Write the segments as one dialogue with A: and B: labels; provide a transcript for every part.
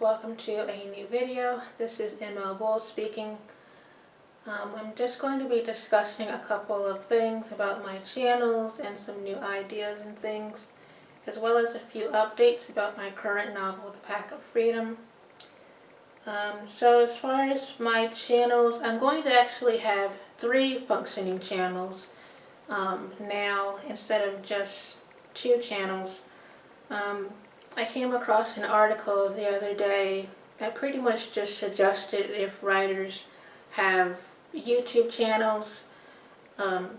A: welcome to a new video. This is ML Bull speaking. I'm just going to be discussing a couple of things about my channels and some new ideas and things, as well as a few updates about my current novel, The Pact of Freedom. So as far as my channels, I'm going to actually have 3 functioning channels now instead of just 2 channels. I came across an article the other day that pretty much just suggested if writers have YouTube channels, to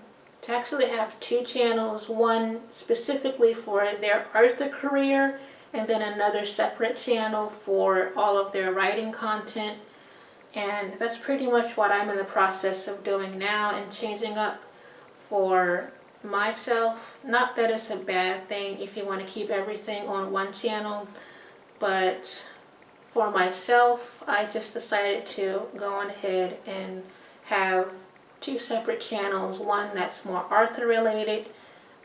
A: actually have 2 channels, one specifically for their author career and then another separate channel for all of their writing content. And that's pretty much what I'm in the process of doing now and changing up for myself. Not that it's a bad thing if you want to keep everything on one channel, but for myself, I just decided to go on ahead and have 2 separate channels, one that's more author related,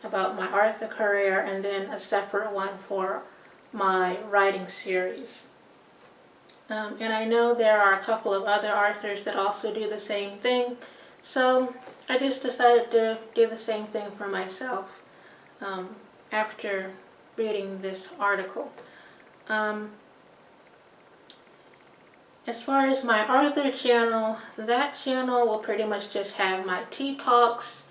A: about my author career, and then a separate one for my writing series. And I know there are a couple of other authors that also do the same thing, so I just decided to do the same thing for myself after reading this article. As far as my author channel, that channel will pretty much just have my tea talks.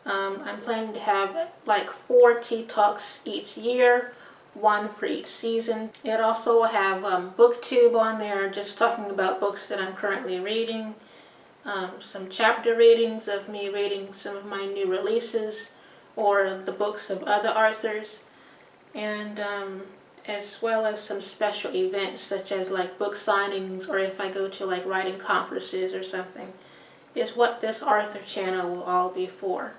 A: I'm planning to have like 4 tea talks each year, 1 for each season. It also will have booktube on there, just talking about books that I'm currently reading. Some chapter readings of me reading some of my new releases or the books of other authors, and as well as some special events such as like book signings, or if I go to like writing conferences or something, is what this author channel will all be for.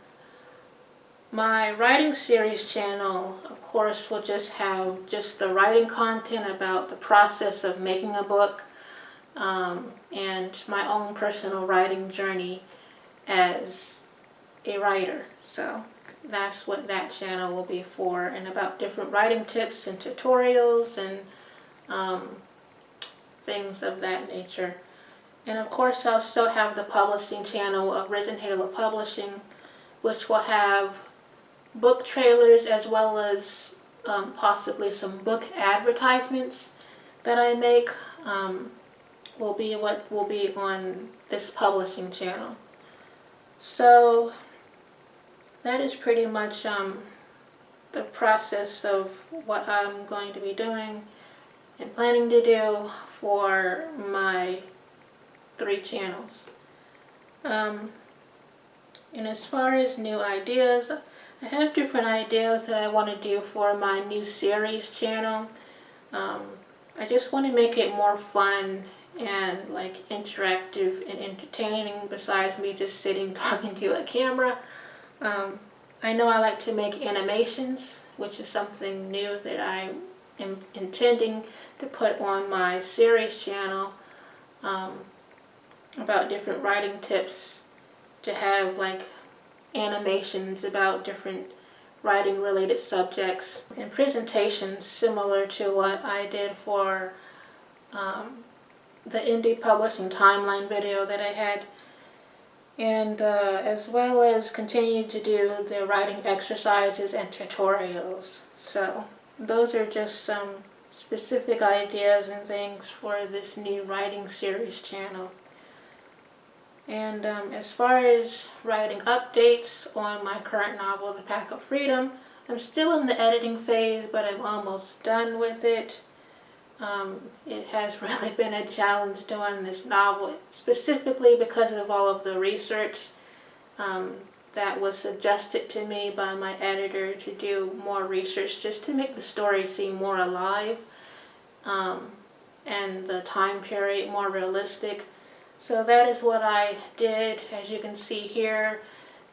A: My writing series channel, of course, will just have just the writing content about the process of making a book, and my own personal writing journey as a writer. So that's what that channel will be for, and about different writing tips and tutorials and things of that nature. And of course, I'll still have the publishing channel of Risen Halo Publishing, which will have book trailers as well as possibly some book advertisements that I make. Will be what will be on this publishing channel. So that is pretty much the process of what I'm going to be doing and planning to do for my 3 channels. And as far as new ideas, I have different ideas that I want to do for my new series channel. I just want to make it more fun and like interactive and entertaining, besides me just sitting talking to a camera. I know I like to make animations, which is something new that I am intending to put on my series channel, about different writing tips, to have like animations about different writing related subjects and presentations similar to what I did for the indie publishing timeline video that I had, and as well as continue to do the writing exercises and tutorials. So those are just some specific ideas and things for this new writing series channel. And as far as writing updates on my current novel, The Pact of Freedom, I'm still in the editing phase, but I'm almost done with it. It has really been a challenge doing this novel, specifically because of all of the research that was suggested to me by my editor to do more research just to make the story seem more alive, and the time period more realistic. So that is what I did. As you can see here,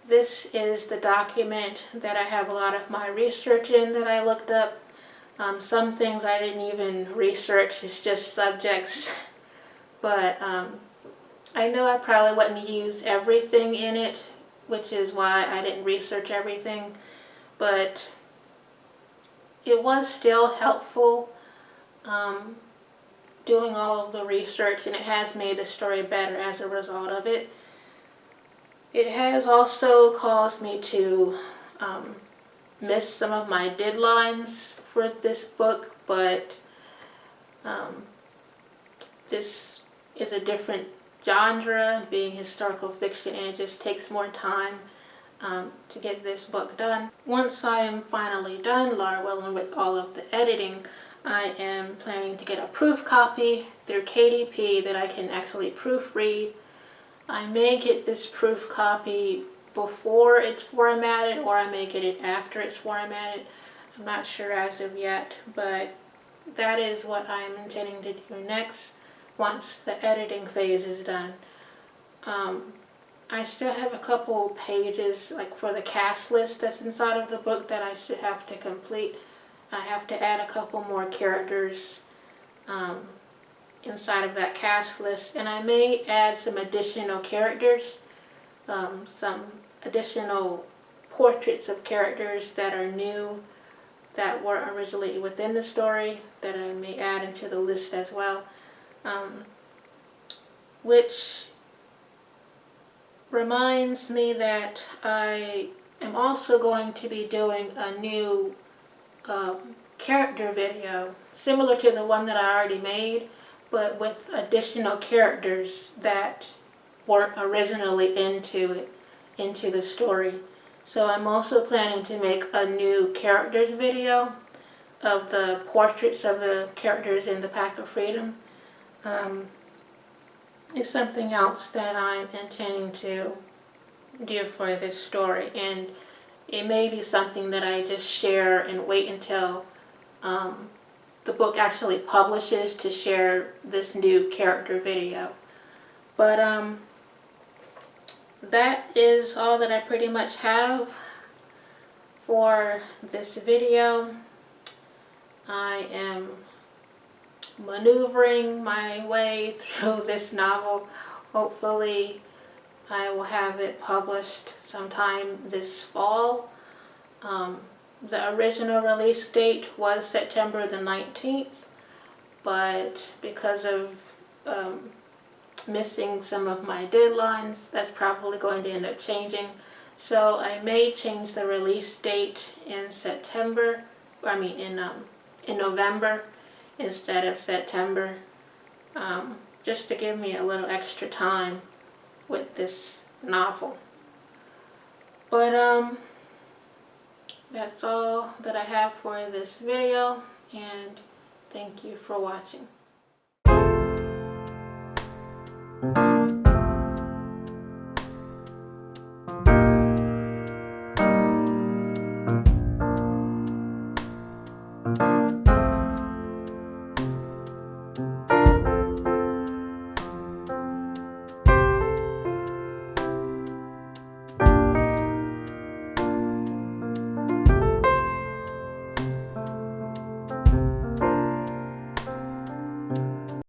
A: this is the document that I have a lot of my research in that I looked up. Some things I didn't even research, it's just subjects, but I know I probably wouldn't use everything in it, which is why I didn't research everything, but it was still helpful doing all of the research, and it has made the story better as a result of it. It has also caused me to miss some of my deadlines for this book, but this is a different genre, being historical fiction, and it just takes more time to get this book done. Once I am finally done, Lord willing, with all of the editing, I am planning to get a proof copy through KDP that I can actually proofread. I may get this proof copy before it's formatted, or I may get it after it's formatted. I'm not sure as of yet, but that is what I'm intending to do next once the editing phase is done. I still have a couple pages, like for the cast list that's inside of the book, that I still have to complete. I have to add a couple more characters inside of that cast list, and I may add some additional characters, some additional portraits of characters that are new, that were originally within the story, that I may add into the list as well, which reminds me that I am also going to be doing a new character video, similar to the one that I already made, but with additional characters that weren't originally into the story. So I'm also planning to make a new characters video of the portraits of the characters in the Pact of Freedom. It's something else that I'm intending to do for this story, and it may be something that I just share and wait until the book actually publishes to share this new character video. But that is all that I pretty much have for this video. I am maneuvering my way through this novel. Hopefully I will have it published sometime this fall. The original release date was September the 19th, but because of missing some of my deadlines, that's probably going to end up changing. So I may change the release date in in November instead of September, just to give me a little extra time with this novel. But that's all that I have for this video, and thank you for watching.